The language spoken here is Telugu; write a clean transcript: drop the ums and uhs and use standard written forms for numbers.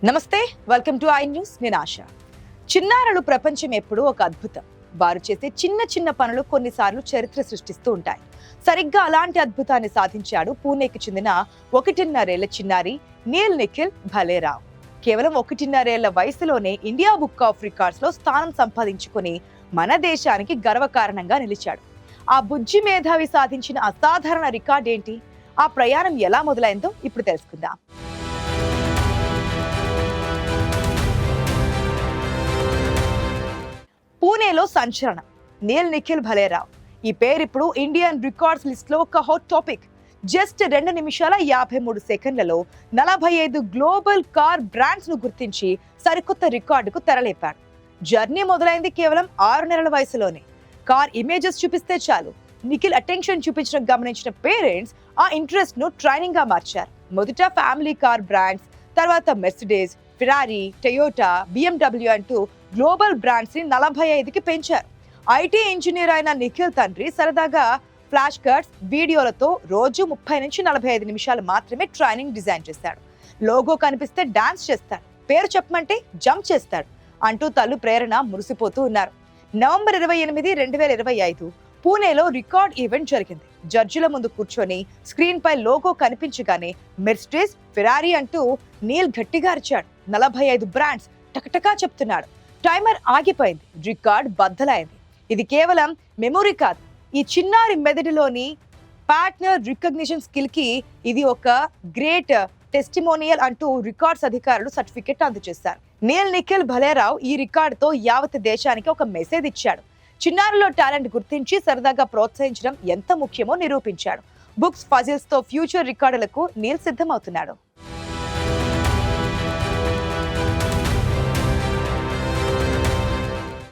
నమస్తే, వెల్కమ్ టు ఐ న్యూస్. నేను ఆశ. చిన్నారులు ప్రపంచం ఎప్పుడూ ఒక అద్భుతం. వారు చేసే చిన్న చిన్న పనులు కొన్నిసార్లు చరిత్ర సృష్టిస్తూ ఉంటాయి. సరిగ్గా అలాంటి అద్భుతాన్ని సాధించాడు పూణేకి చెందిన 1.5 చిన్నారి నీల్ నిఖిల్ భలేరావ్. కేవలం 1.5 వయసులోనే ఇండియా బుక్ ఆఫ్ రికార్డ్స్ లో స్థానం సంపాదించుకుని మన దేశానికి గర్వకారణంగా నిలిచాడు. ఆ బుజ్జి మేధావి సాధించిన అసాధారణ రికార్డ్ ఏంటి? ఆ ప్రయాణం ఎలా మొదలైందో ఇప్పుడు తెలుసుకుందాం. పూణేలో సంచలనం నీల్ నిఖిల్ భలేరావ్. ఈ పేరు ఇప్పుడు ఇండియన్ రికార్డ్స్ లిస్ట్ లో ఒక హాట్ టాపిక్. జస్ట్ 2 నిమిషాల 53 సెకండ్లలో 45 గ్లోబల్ కార్ బ్రాండ్స్ ను గుర్తించి సరికొత్త రికార్డుకు తెరలేపాడు. జర్నీ మొదలైంది కేవలం 6 నెలల వయసులోనే. కార్ ఇమేజెస్ చూపిస్తే చాలు నిఖిల్ అటెన్షన్ చూపించడం గమనించిన పేరెంట్స్ ఆ ఇంట్రెస్ట్ ను ట్రైనింగ్ గా మార్చారు. మొదట ఫ్యామిలీ కార్ బ్రాండ్స్, తర్వాత మెర్సిడెస్, ఫెరారీ, టొయోటా, BMW అంటూ గ్లోబల్ బ్రాండ్స్ ని 45కి పెంచారు. ఐటీ ఇంజనీర్ అయిన నిఖిల్ తండ్రి సరదాగా ఫ్లాష్ కట్స్, వీడియోలతో రోజు 30 నుంచి 45 నిమిషాలు మాత్రమే ట్రైనింగ్ డిజైన్ చేశాడు. లోగో కనిపిస్తే డాన్స్ చేస్తాడు, పేరు చెప్పమంటే జంప్ చేస్తాడు అంటూ తల్లు ప్రేరణ మురిసిపోతూ ఉన్నారు. నవంబర్ 28, 2025 పూణేలో రికార్డ్ ఈవెంట్ జరిగింది. జడ్జిల ముందు కూర్చొని స్క్రీన్ పై లోగో కనిపించగానే మెర్సిడెస్, ఫెరారీ అంటూ నీల్ గట్టిగా అరిచాడు. 45 బ్రాండ్స్ టకటకా చెప్తున్నాడు. టైమర్ ఆగిపోయింది. రికార్డ్ బద్దలైంది. ఇది కేవలం మెమొరీ కాదు, ఈ చిన్నారి మెదడులోని పార్ట్నర్ రికగ్నిషన్ స్కిల్ కి ఇది ఒక గ్రేట్ టెస్టిమోనియల్ అంటూ రికార్డ్స్ అధికారులు సర్టిఫికెట్ అందజేశారు. నీల్ నిఖిల్ భలేరావ్ ఈ రికార్డుతో యావత్ దేశానికి ఒక మెసేజ్ ఇచ్చాడు. చిన్నారులో టాలెంట్ గుర్తించి సరదాగా ప్రోత్సహించడం ఎంత ముఖ్యమో నిరూపించాడు. బుక్స్, పజిల్స్ తో ఫ్యూచర్ రికార్డులకు నీల్ సిద్ధమవుతున్నాడు.